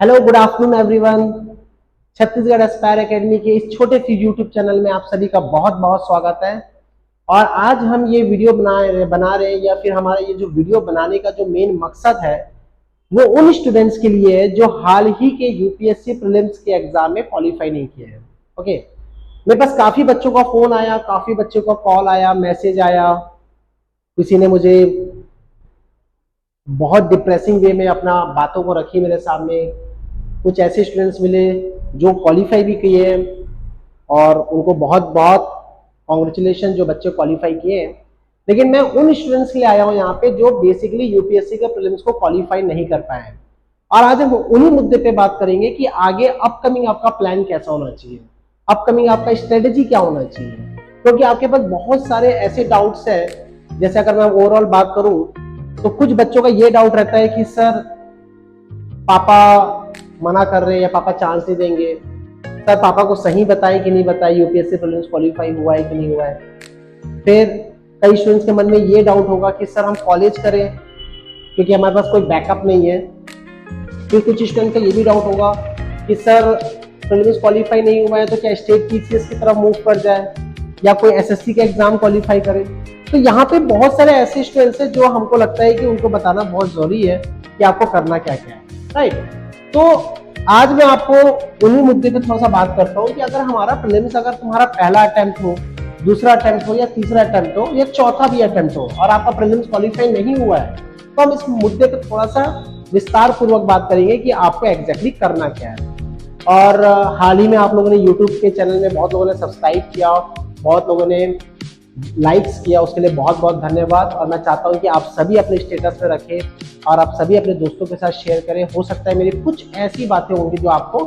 Hello, good afternoon everyone. Chhattisgarh Aspire academy के इस छोटे सी यूट्यूब चैनल में आप सभी का बहुत बहुत स्वागत है। और आज हम ये वीडियो बना रहे हैं या फिर हमारा ये जो वीडियो बनाने का जो मेन मकसद है वो उन स्टूडेंट्स के लिए है जो हाल ही के यूपीएससी प्रीलिम्स के एग्जाम में क्वालिफाई नहीं किए हैं। ओके, मेरे पास काफी बच्चों का फोन आया, काफी बच्चों का कॉल आया, मैसेज आया। किसी ने मुझे बहुत डिप्रेसिंग वे में अपना बातों को रखी मेरे सामने। कुछ ऐसे स्टूडेंट्स मिले जो क्वालिफाई भी किए हैं और उनको बहुत बहुत कॉन्ग्रेचुलेशन जो बच्चे क्वालिफाई किए हैं। लेकिन मैं उन स्टूडेंट्स के लिए आया हूँ यहाँ पे जो बेसिकली यूपीएससी के प्रीलिम्स को क्वालिफाई नहीं कर पाए हैं। और आज हम उन्हीं मुद्दे पे बात करेंगे कि आगे अपकमिंग आपका प्लान कैसा होना चाहिए, अपकमिंग आपका स्ट्रेटेजी क्या होना चाहिए। क्योंकि आपके पास बहुत सारे ऐसे डाउट्स हैं। जैसे अगर मैं ओवरऑल बात करूं तो कुछ बच्चों का ये डाउट रहता है कि सर पापा मना कर रहे हैं या पापा चांस नहीं देंगे, सर पापा को सही बताएं कि नहीं बताएं यूपीएससी प्रीलिम्स क्वालिफाई हुआ है कि नहीं हुआ है। फिर कई स्टूडेंट्स के मन में ये डाउट होगा कि सर हम कॉलेज करें क्योंकि हमारे पास कोई बैकअप नहीं है। फिर कुछ स्टूडेंट का ये भी डाउट होगा कि सर प्रीलिम्स क्वालिफाई नहीं हुआ है तो क्या स्टेट पीसीएस की तरफ मूव कर जाए या कोई एसएससी का एग्जाम क्वालिफाई करे। तो यहाँ पे बहुत सारे ऐसे स्टूडेंट्स हैं जो हमको लगता है कि उनको बताना बहुत जरूरी है कि आपको करना क्या क्या है, राइट। तो आज मैं आपको उन्हीं मुद्दे पे थोड़ा सा बात करता हूँ कि अगर हमारा प्रीलिम्स अगर तुम्हारा पहला अटेम्प्ट हो, दूसरा अटेम्प्ट हो या तीसरा अटेम्प्ट हो या चौथा भी अटेम्प्ट हो और आपका प्रीलिम्स क्वालिफाई नहीं हुआ है तो हम इस मुद्दे पे थोड़ा सा विस्तार पूर्वक बात करेंगे कि आपको एग्जैक्टली करना क्या है। और हाल ही में आप लोगों ने यूट्यूब के चैनल में बहुत लोगों ने सब्सक्राइब किया, बहुत लोगों ने लाइक्स किया, उसके लिए बहुत बहुत धन्यवाद। और मैं चाहता हूं कि आप सभी अपने स्टेटस पे रखें और आप सभी अपने दोस्तों के साथ शेयर करें। हो सकता है मेरी कुछ ऐसी बातें होंगी जो आपको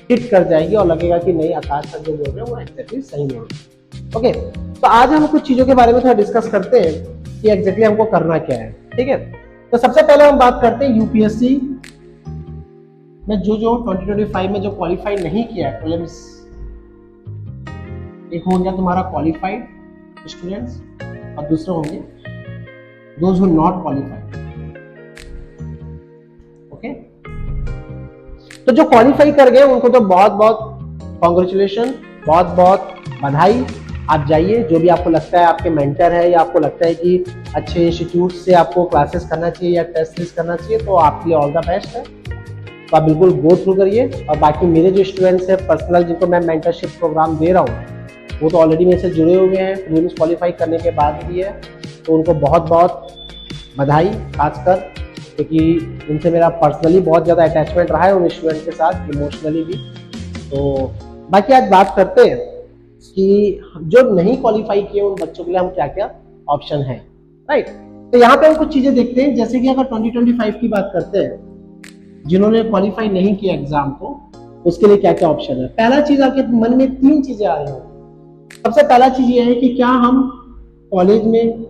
हिट कर जाएगी और लगेगा कि नहीं, आकाश सर जो बोल रहे हैं वो एग्जैक्टली सही बोल रहे हैं। ओके, तो आज हम कुछ चीजों के बारे में थोड़ा डिस्कस करते हैं कि एग्जैक्टली हमको करना क्या है। ठीक है, तो सबसे पहले हम बात करते हैं यूपीएससी में जो 2025 में जो क्वालिफाई नहीं किया है प्रीलिम्स। एक हो गया तुम्हारा क्वालिफाइड स्टूडेंट्स और दूसरे होंगे those who not qualified. Okay, तो जो क्वालिफाई कर गए उनको तो बहुत बहुत कॉन्ग्रेचुलेशन, बहुत बहुत बधाई। आप जाइए, जो भी आपको लगता है आपके मेंटर है या आपको लगता है कि अच्छे इंस्टीट्यूट से आपको क्लासेस करना चाहिए या टेस्ट सीरीज करना चाहिए तो आपके लिए ऑल द बेस्ट है। तो आप बिल्कुल गो थ्रू करिए। और बाकी मेरे जो स्टूडेंट्स हैं पर्सनल जिनको मैं मेंटरशिप प्रोग्राम दे रहा हूँ वो तो ऑलरेडी मेरे से जुड़े हुए हैं, प्रीलिम्स क्वालिफाई करने के बाद भी है, तो उनको बहुत बहुत बधाई। खासकर क्योंकि उनसे मेरा पर्सनली बहुत ज़्यादा अटैचमेंट रहा है उन स्टूडेंट के साथ, इमोशनली भी। तो बाकी आज बात करते हैं कि जो नहीं क्वालिफाई किए उन बच्चों के लिए हम क्या क्या ऑप्शन है, राइट। तो यहाँ पे हम कुछ चीज़ें देखते हैं। जैसे कि अगर 2025 की बात करते हैं, जिन्होंने क्वालिफाई नहीं किया एग्जाम को, उसके लिए क्या क्या ऑप्शन है। पहला चीज़ आपके मन में तीन चीज़ें आ रही होंगी। सबसे पहला चीज़ ये है कि क्या हम कॉलेज में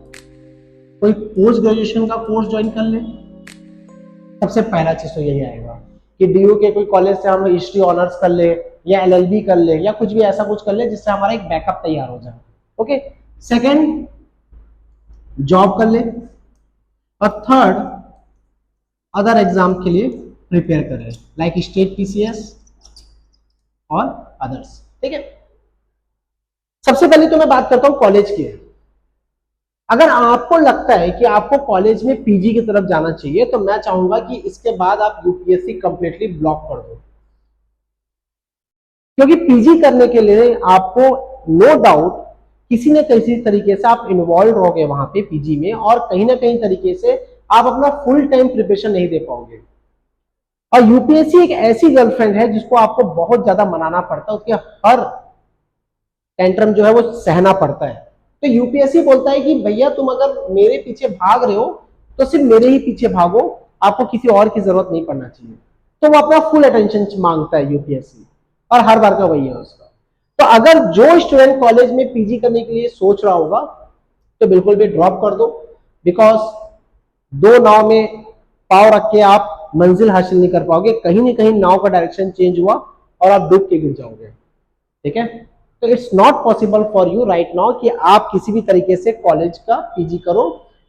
कोई पोस्ट ग्रेजुएशन का कोर्स ज्वाइन कर लें। सबसे पहला चीज तो यही आएगा कि डीयू के कोई कॉलेज से हम हिस्ट्री ऑनर्स कर ले या एलएलबी कर ले या कुछ भी ऐसा कुछ कर ले जिससे हमारा एक बैकअप तैयार हो जाए। ओके, सेकंड जॉब कर ले और थर्ड अदर एग्जाम के लिए प्रिपेयर करें लाइक स्टेट पीसीएस और अदर्स। ठीक है, सबसे पहले तो मैं बात करता हूं कॉलेज की। अगर आपको लगता है कि आपको कॉलेज में पीजी की तरफ जाना चाहिए तो मैं चाहूंगा कि इसके बाद आप यूपीएससी कंप्लीटली ब्लॉक कर दो। क्योंकि पीजी करने के लिए आपको नो डाउट किसी न किसी तरीके से आप इन्वॉल्व रहोगे वहां पे पीजी में, और कहीं ना कहीं तरीके से आप अपना फुल टाइम प्रिपरेशन नहीं दे पाओगे। और यूपीएससी एक ऐसी गर्लफ्रेंड है जिसको आपको बहुत ज्यादा मनाना पड़ता है, उसके हर टेंट्रम जो है वो सहना पड़ता है। तो यूपीएससी बोलता है कि भैया तुम अगर मेरे पीछे भाग रहे हो तो सिर्फ मेरे ही पीछे भागो, आपको किसी और की जरूरत नहीं पड़ना चाहिए। तो वो अपना फुल अटेंशन मांगता है यूपीएससी, और हर बार का वही है उसका। तो अगर जो स्टूडेंट कॉलेज में पीजी करने के लिए सोच रहा होगा तो बिल्कुल भी ड्रॉप कर दो। बिकॉज दो नाव में पाव रख के आप मंजिल हासिल नहीं कर पाओगे, कहीं ना कहीं नाव का डायरेक्शन चेंज हुआ और आप डूब के गिर जाओगे। ठीक है, तो it's not possible for you right now कि आप किसी भी तरीके से कॉलेज का पीजी करो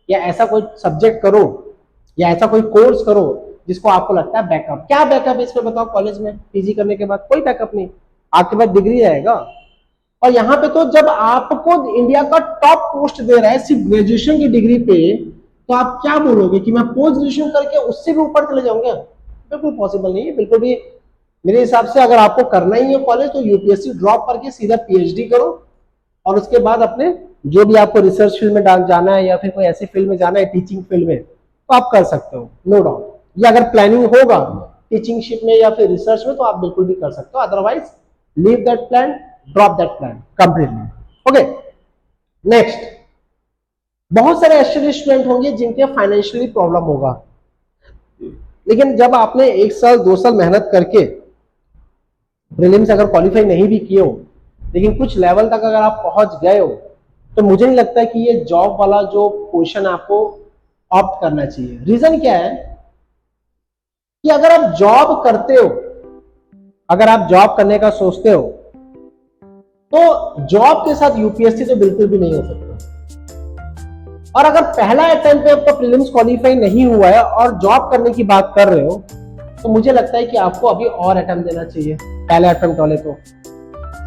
या ऐसा कोई सब्जेक्ट करो या ऐसा कोई कोर्स करो जिसको आपको लगता है बैकअप। क्या बैकअप है इसमें बताओ? कॉलेज में पीजी करने के बाद कोई बैकअप नहीं, आपके पास डिग्री आएगा। और यहाँ पे तो जब आपको इंडिया का टॉप पोस्ट दे रहा है सिर्फ ग्रेजुएशन की डिग्री पे, तो आप क्या बोलोगे कि मैं पोस्ट ग्रेजुएशन करके उससे भी ऊपर चले जाऊंगा? बिल्कुल पॉसिबल नहीं है, बिल्कुल भी। मेरे हिसाब से अगर आपको करना ही है कॉलेज, तो यूपीएससी ड्रॉप करके सीधा पीएचडी करो, और उसके बाद अपने जो भी आपको रिसर्च फील्ड में जाना है या फिर कोई ऐसी फील्ड में जाना है टीचिंग फील्ड में, तो आप कर सकते हो, नो डाउट। या अगर प्लानिंग होगा टीचिंग शिप में या फिर रिसर्च में, तो आप बिल्कुल भी कर सकते हो। Otherwise leave that plan, drop that plan completely. Okay, next, बहुत सारे ऐसे स्टूडेंट होंगे जिनके फाइनेंशियली प्रॉब्लम होगा, लेकिन जब आपने 1 साल 2 साल मेहनत करके प्रीलिम्स अगर क्वालिफाई नहीं भी किए हो, लेकिन कुछ लेवल तक अगर आप पहुंच गए हो, तो मुझे नहीं लगता कि ये जॉब वाला जो पोजीशन आपको ऑप्ट करना चाहिए। रीजन क्या है कि अगर आप जॉब करते हो, अगर आप जॉब करने का सोचते हो, तो जॉब के साथ यूपीएससी तो बिल्कुल भी नहीं हो सकता। और अगर पहला अटेम्प्ट पे आपका प्रीलिम्स क्वालिफाई नहीं हुआ है और जॉब करने की बात कर रहे हो, तो मुझे लगता है कि आपको अभी और अटेम्प्ट देना चाहिए पहले अटेम्प्ट वाले को।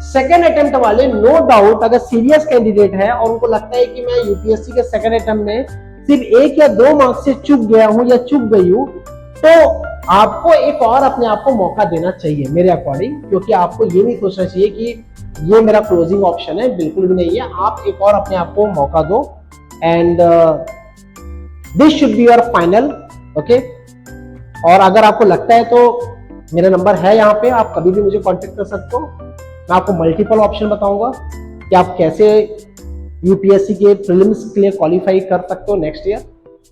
सेकेंड अटेम्प्ट वाले नो डाउट अगर सीरियस कैंडिडेट है और उनको लगता है कि मैं यूपीएससी के सेकेंड अटेम्प्ट में सिर्फ 1 या 2 मार्क्स से चूक गया हूं या चूक गई हूं, तो आपको एक और अपने आप को मौका देना चाहिए मेरे अकॉर्डिंग। क्योंकि आपको ये नहीं सोचना चाहिए कि ये मेरा क्लोजिंग ऑप्शन है, बिल्कुल भी नहीं है। आप एक और अपने आप को मौका दो, and this should be your final. Okay, और अगर आपको लगता है तो मेरा नंबर है यहाँ पे, आप कभी भी मुझे कांटेक्ट कर सकते हो। मैं आपको मल्टीपल ऑप्शन बताऊंगा कि आप कैसे यूपीएससी के प्रीलिम्स के लिए क्वालिफाई कर सकते हो नेक्स्ट ईयर।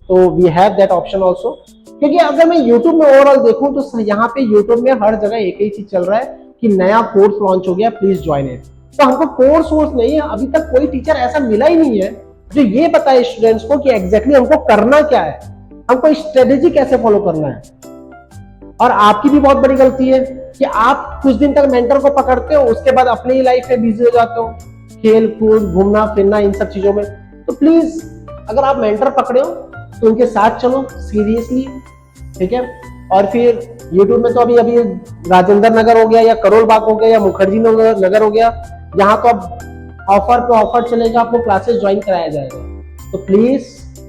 तो we have that option also. क्योंकि अगर मैं यूट्यूब में ओवरऑल देखूं तो यहाँ पे यूट्यूब में हर जगह एक ही चीज चल रहा है कि नया कोर्स लॉन्च हो गया, प्लीज ज्वाइन इट। तो हमको कोर्स नहीं है, अभी तक कोई टीचर ऐसा मिला ही नहीं है जो ये बताए स्टूडेंट्स को कि एग्जैक्टली हमको करना क्या है, हमको स्ट्रेटेजी कैसे फॉलो करना है। और आपकी भी बहुत बड़ी गलती है कि आप कुछ दिन तक मेंटर को पकड़ते हो, उसके बाद अपनी ही लाइफ में बिजी हो जाते हो, खेल कूद घूमना फिरना इन सब चीजों में। तो प्लीज अगर आप मेंटर पकड़े हो तो उनके साथ चलो सीरियसली, ठीक है। और फिर यूट्यूब में तो अभी राजेंद्र नगर हो गया या करोल बाग हो गया या मुखर्जी नगर हो गया, यहाँ तो अब ऑफर पे ऑफर चलेगा, आपको क्लासेस ज्वाइन कराया जाएगा। तो प्लीज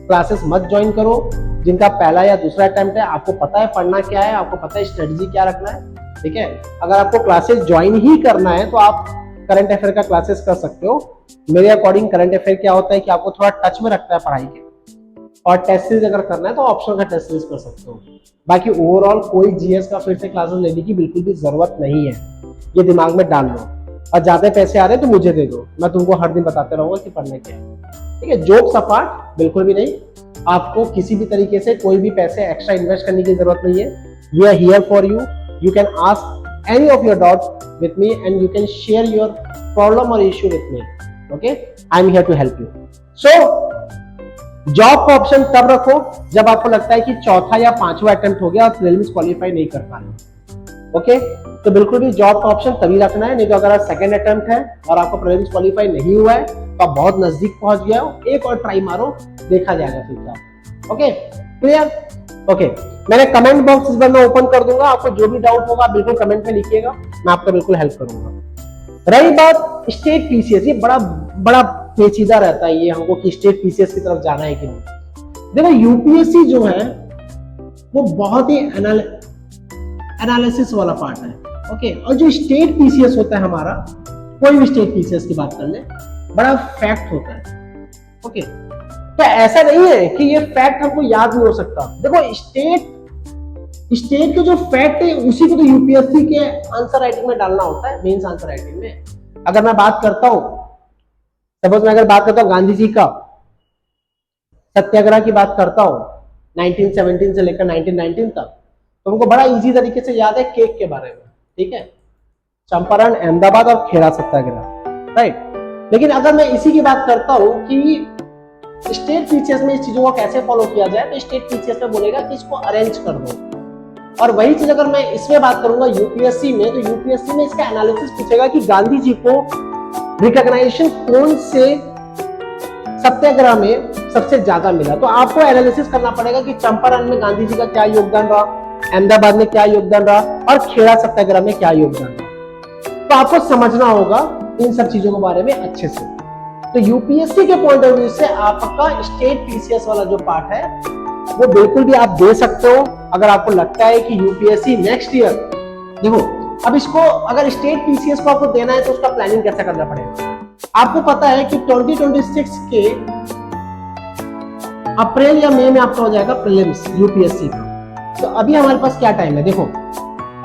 क्लासेस मत ज्वाइन करो जिनका पहला या दूसरा अटेम्प्ट है, आपको पता है पढ़ना क्या है, आपको पता है स्ट्रेटजी क्या रखना है, ठीक है। अगर आपको क्लासेस ज्वाइन ही करना है तो आप करंट अफेयर का क्लासेस कर सकते हो। मेरे अकॉर्डिंग करंट अफेयर क्या होता है कि आपको थोड़ा टच में रखता है पढ़ाई के, और टेस्ट सीरीज अगर करना है तो ऑप्शनल का टेस्ट सीरीज कर सकते हो। बाकी ओवरऑल कोई जीएस का फिर से क्लासेस लेने की बिल्कुल भी जरूरत नहीं है, ये दिमाग में डाल लो। और ज्यादा पैसे आ रहे हैं तो मुझे दे दो, मैं तुमको हर दिन बताते रहूंगा कि पढ़ना क्या है, ठीक है। जोक्स अपार्ट, बिल्कुल भी नहीं, आपको किसी भी तरीके से कोई भी पैसे एक्स्ट्रा इन्वेस्ट करने की जरूरत नहीं है। We are here for you, you can ask any of your doubt with me and you can share your problem और issue with me, okay. I am here to help you. So job का option तब रखो जब आपको लगता है कि चौथा या पांचवा अटेम्प्ट हो गया और प्रीलिम्स क्वालिफाई नहीं कर पा रहे, ओके। तो बिल्कुल भी जॉब का ऑप्शन तभी रखना है, नहीं तो अगर सेकंड अटेम्प्ट है और आपका प्रीलिम्स क्वालिफाई नहीं हुआ है तो आप बहुत नजदीक पहुंच गया हो, एक और ट्राई मारो, देखा जाएगा फिर क्या। Okay, clear? ओके, मैंने कमेंट बॉक्स इस बार मैं ओपन कर दूंगा, आपको जो भी डाउट होगा बिल्कुल कमेंट में लिखिएगा, मैं आपका बिल्कुल हेल्प करूंगा। रही बात स्टेट पीसीएस, ये बड़ा पेचीदा रहता है ये हमको कि स्टेट पीसीएस की तरफ जाना है कि नहीं। देखो यूपीएससी जो है वो बहुत ही एनालिसिस वाला पार्ट है, ओके। और जो स्टेट पीसीएस होता है हमारा, कोई भी स्टेट पीसीएस की बात कर ले, बड़ा फैक्ट होता है, ओके। तो ऐसा नहीं है कि ये फैक्ट हमको याद नहीं हो सकता। देखो स्टेट के जो फैक्ट है उसी को तो यूपीएससी के आंसर राइटिंग में डालना होता है, मेंस आंसर राइटिंग में। अगर मैं बात करता हूं, सपोज मैं अगर बात करता हूं गांधी जी का सत्याग्रह की बात करता हूं 1917 से लेकर 1919 तक, तो हमको बड़ा इजी तरीके से याद है केक के बारे में, ठीक है, चंपारण, अहमदाबाद और खेड़ा सत्याग्रह, राइट। लेकिन अगर मैं इसी की बात करता हूं कि स्टेट पीसीएस में इस चीजों को कैसे फॉलो किया जाए, तो स्टेट पीसीएस में बोलेगा कि इसको अरेंज कर दो। और वही चीज अगर मैं इसमें बात करूंगा यूपीएससी में, तो यूपीएससी में इसका एनालिसिस पूछेगा कि गांधी जी को रिकॉग्नाइजेशन कौन से सत्याग्रह में सबसे ज्यादा मिला। तो आपको एनालिसिस करना पड़ेगा कि चंपारण में गांधी जी का क्या योगदान रहा, अहमदाबाद में क्या योगदान रहा और खेड़ा सत्याग्रह में क्या योगदान रहा। तो आपको समझना होगा इन सब चीजों के बारे में अच्छे से। तो यूपीएससी के पॉइंट ऑफ व्यू से आपका स्टेट पीसीएस वाला जो पार्ट है वो बिल्कुल भी आप दे सकते हो। अगर आपको लगता है कि यूपीएससी नेक्स्ट ईयर, देखो अब इसको अगर स्टेट पीसीएस को आपको देना है तो उसका प्लानिंग कैसे करना पड़ेगा। आपको पता है कि 2026 के अप्रैल या मई में आपका हो जाएगा प्रीलिम्स यूपीएससी का। तो अभी हमारे पास क्या टाइम है, देखो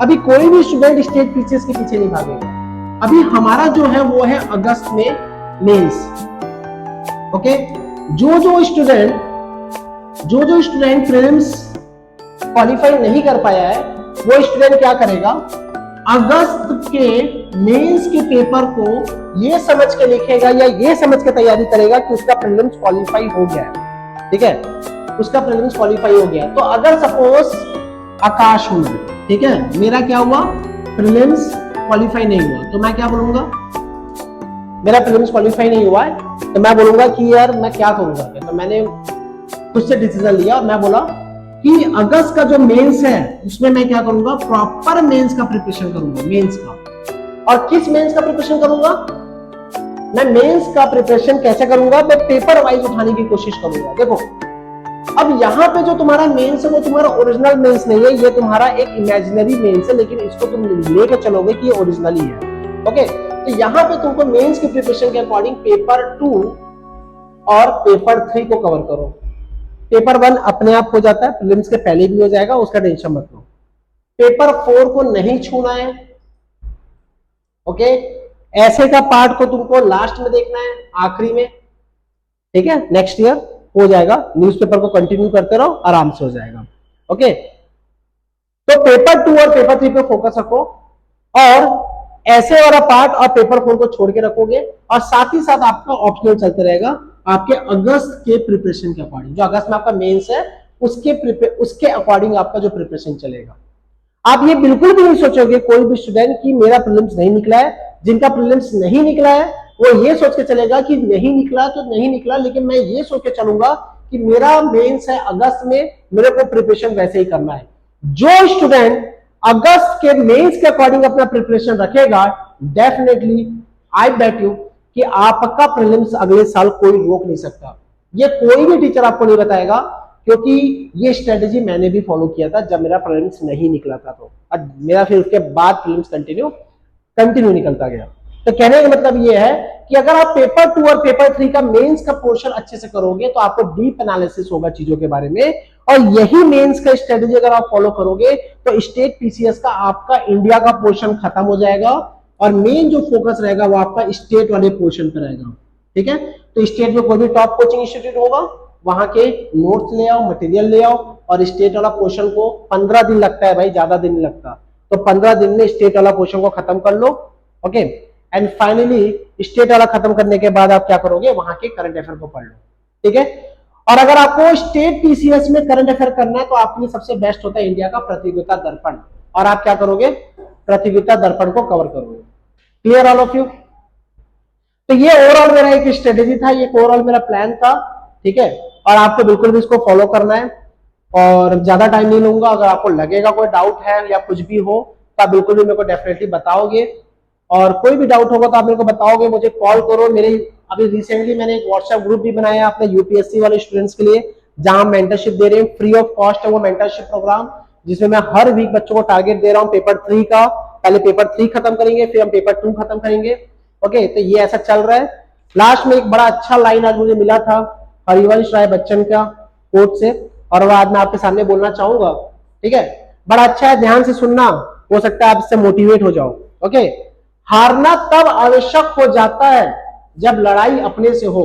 अभी कोई भी स्टूडेंट स्टेट पीसीएस के पीछे नहीं भागेगा। अभी हमारा जो है वो है अगस्त में मेंस। ओके, जो स्टूडेंट प्रीलिम्स क्वालिफाई नहीं कर पाया है वो स्टूडेंट क्या करेगा, अगस्त के मेंस के पेपर को ये समझ के लिखेगा या ये समझ के तैयारी करेगा कि उसका प्रीलिम्स क्वालिफाई हो गया है। ठीक है, उसका प्रीलिम्स क्वालिफाई हो गया। तो अगर सपोज आकाश हूं, ठीक है, मेरा क्या हुआ, प्रीलिम्स क्वालिफाई नहीं हुआ, तो मैं क्या बोलूंगा, मेरा प्रीलिम्स क्वालिफाई नहीं हुआ है तो मैं बोलूंगा कि यार मैं क्या करूंगा। तो मैंने खुद से डिसीजन लिया और मैं बोला कि अगस्त का जो मेंस है उसमें मैं क्या करूंगा, प्रॉपर मेंस का प्रिपरेशन करूंगा, मेंस का। और किस मेंस का प्रिपरेशन करूंगा, मैं मेंस का प्रिपरेशन कैसे करूंगा, मैं पेपर वाइज उठाने की कोशिश करूंगा। देखो अब यहाँ पे जो तुम्हारा मेंस है वो तुम्हारा ओरिजिनल मेंस नहीं है, ये तुम्हारा एक इमेजिनरी मेंस है, लेकिन इसको तुम लेके चलोगे कि ये ओरिजिनली है। ओके, तो यहाँ पे तुमको मेंस की प्रिपरेशन के अकॉर्डिंग पेपर 2 और पेपर 3 को कवर करो। पेपर 1 अपने आप हो जाता है, प्रीलिम्स के पहले भी हो जाएगा, उसका टेंशन मत लो। पेपर 4 को नहीं छूना है। ओके, ऐसे का पार्ट को तुमको लास्ट में देखना है, आखिरी में। ठीक है, नेक्स्ट ईयर हो जाएगा, न्यूज़पेपर को कंटिन्यू करते रहो, आराम से हो जाएगा। ओके, तो पेपर 2 और पेपर 3 पे फोकस रखो और ऐसे वाला पार्ट और पेपर 4 को छोड़ के रखोगे, और साथ ही साथ आपका ऑप्शनल चलते रहेगा आपके अगस्त के प्रिपरेशन के अकॉर्डिंग। जो अगस्त में आपका मेंस है उसके अकॉर्डिंग आपका जो प्रिपरेशन चलेगा। आप ये बिल्कुल भी नहीं सोचोगे कोई भी स्टूडेंट कि मेरा प्रीलिम्स नहीं निकला है। जिनका प्रीलिम्स नहीं निकला है वो ये सोच के चलेगा कि नहीं निकला तो नहीं निकला, लेकिन मैं ये सोच के चलूंगा कि मेरा मेंस है अगस्त में, मेरे को प्रिपरेशन वैसे ही करना है। जो स्टूडेंट अगस्त के मेंस के अकॉर्डिंग अपना प्रिपरेशन रखेगा, डेफिनेटली आई बेट यू कि आपका प्रीलिम्स अगले साल कोई रोक नहीं सकता। ये कोई भी टीचर आपको नहीं बताएगा, क्योंकि ये स्ट्रेटेजी मैंने भी फॉलो किया था जब मेरा प्रीलिम्स नहीं निकला था। तो अब मेरा फिर उसके बाद प्रीलिम्स कंटिन्यू निकलता गया। तो कहने का मतलब ये है कि अगर आप पेपर 2 और पेपर 3 का मेंस का पोर्शन अच्छे से करोगे तो आपको डीप एनालिसिस होगा चीजों के बारे में, और यही मेंस का स्ट्रेटेजी अगर आप फॉलो करोगे तो स्टेट पीसीएस का आपका इंडिया का पोर्शन खत्म हो जाएगा और मेन जो फोकस रहेगा वो आपका स्टेट वाले पोर्शन पर रहेगा। ठीक है, तो स्टेट में कोई भी टॉप कोचिंग इंस्टीट्यूट होगा, वहां के नोट्स ले आओ, मटेरियल ले आओ, और स्टेट वाला पोर्शन को 15 दिन लगता है भाई, ज्यादा दिन नहीं लगता, तो 15 दिन में स्टेट वाला पोर्शन को खत्म कर लो। ओके, एंड फाइनली स्टेट वाला खत्म करने के बाद आप क्या करोगे, वहां के करंट अफेयर को पढ़ लो। ठीक है, और अगर आपको स्टेट पीसीएस में करंट अफेयर करना है तो आपके लिए सबसे बेस्ट होता है इंडिया का प्रतियोगिता दर्पण, और आप क्या करोगे, प्रतियोगिता दर्पण को कवर करोगे। Clear all of you? तो ये ओवरऑल मेरा एक स्ट्रेटेजी था, ये ओवरऑल मेरा प्लान था। ठीक है, और आपको बिल्कुल भी इसको फॉलो करना है, और ज्यादा टाइम नहीं लूंगा। अगर आपको लगेगा कोई डाउट है या कुछ भी हो तो आप बिल्कुल भी मेरे को डेफिनेटली बताओगे, और कोई भी डाउट होगा तो आप मेरे को बताओगे, मुझे कॉल करो। मेरे अभी रिसेंटली मैंने एक व्हाट्सएप ग्रुप भी बनाया अपने यूपीएससी वाले स्टूडेंट्स के लिए, जहां मेंटरशिप दे रहे हैं, फ्री ऑफ कॉस्ट है वो मेंटरशिप प्रोग्राम, जिसमें मैं हर वीक बच्चों को टारगेट दे रहा हूं पेपर 3 का। पहले पेपर 3 खत्म करेंगे, फिर हम पेपर 2 खत्म करेंगे। ओके, तो ये ऐसा चल रहा है। लास्ट में एक बड़ा अच्छा लाइन आज मुझे मिला था हरिवंश राय बच्चन का कोट से, और वो आज मैं आपके सामने बोलना चाहूंगा। ठीक है, बड़ा अच्छा है, ध्यान से सुनना, हो सकता है आप इससे मोटिवेट हो जाओ। ओके, हारना तब आवश्यक हो जाता है जब लड़ाई अपने से हो।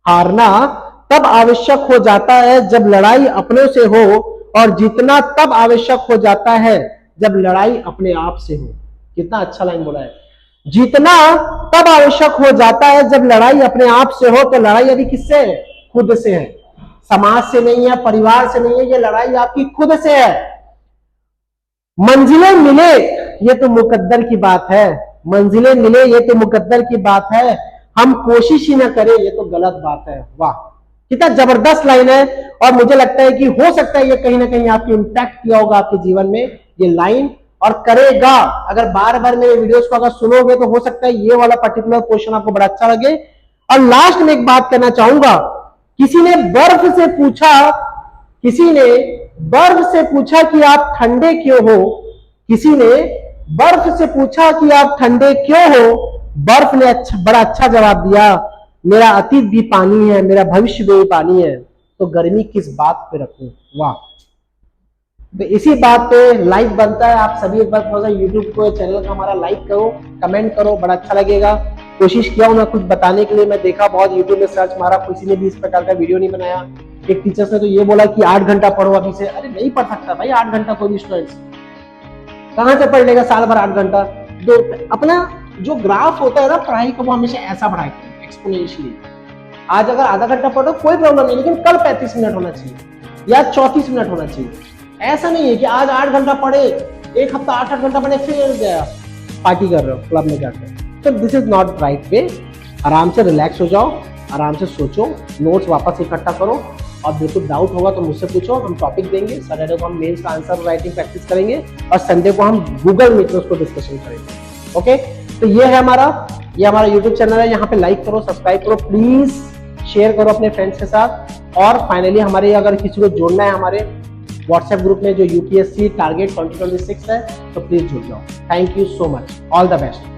हारना तब आवश्यक हो जाता है जब लड़ाई अपने से हो, और जीतना तब आवश्यक हो जाता है जब लड़ाई अपने आप से हो। कितना अच्छा लाइन बोला है, जीतना तब आवश्यक हो जाता है जब लड़ाई अपने आप से हो। तो लड़ाई अभी किससे है, खुद से है, समाज से नहीं है, परिवार से नहीं है, ये लड़ाई आपकी खुद से है। मंजिलें मिले ये तो मुकद्दर की बात है, मंजिलें मिले ये तो मुकद्दर की बात है, हम कोशिश ही ना करें ये तो गलत बात है। वाह, कितना जबरदस्त लाइन है। और मुझे लगता है कि हो सकता है ये कहीं ना कहीं आपकी इंपैक्ट किया होगा आपके जीवन में ये लाइन, और करेगा। अगर बार बार मेरे वीडियोस को अगर सुनोगे तो हो सकता है ये वाला पर्टिकुलर क्वेश्चन आपको बड़ा अच्छा लगे। और लास्ट में एक बात करना चाहूंगा, किसी ने बर्फ से पूछा कि आप ठंडे क्यों हो, किसी ने बर्फ से पूछा कि आप ठंडे क्यों हो, बर्फ ने बड़ा अच्छा जवाब दिया, मेरा अतीत भी पानी है, मेरा भविष्य भी पानी है, तो गर्मी किस बात पे रखूं। वाह। तो इसी बात पे लाइक बनता है। आप सभी एक बार थोड़ा सा यूट्यूब को चैनल का हमारा लाइक करो, कमेंट करो, बड़ा अच्छा लगेगा। कोशिश किया हूं मैं कुछ बताने के लिए, मैं देखा बहुत यूट्यूब में सर्च मारा, किसी ने भी इस प्रकार का वीडियो नहीं बनाया। एक टीचर्स ने तो ये बोला कि 8 घंटा पढ़ो अभी से। अरे नहीं पढ़ सकता भाई 8 घंटा, कोई भी स्टूडेंट्स कहां से पढ़ लेगा साल भर 8 घंटा। तो अपना जो ग्राफ होता है ना पढ़ाई का, वो हमेशा ऐसा बढ़ाए एक्सपोनेंशियली। आज अगर आधा घंटा पढ़ो कोई प्रॉब्लम नहीं, लेकिन कल 35 मिनट होना चाहिए या 34 मिनट होना चाहिए। ऐसा नहीं है कि आज 8 घंटा पढ़े, एक हफ्ता 8 घंटा पढ़े, फिर गया पार्टी कर रहे हो क्लब में जाकर। तो this is not right way. आराम से रिलैक्स हो जाओ, आराम से सोचो, नोट्स वापस इकट्ठा करो, और बिल्कुल डाउट होगा तो मुझसे पूछो, हम टॉपिक देंगे। सैटरडे को हम मेंस का आंसर राइटिंग प्रैक्टिस करेंगे, और संडे को हम गूगल मीट में उसको डिस्कशन करेंगे। ओके, तो ये हमारा यूट्यूब चैनल है। यहाँ पे लाइक करो, सब्सक्राइब करो, प्लीज शेयर करो अपने फ्रेंड्स के साथ। और फाइनली हमारे अगर किसी को जोड़ना है हमारे व्हाट्सएप ग्रुप में जो यूपीएससी टारगेट 2026 है, तो प्लीज जुड़ जाओ। Thank you so much, all the best.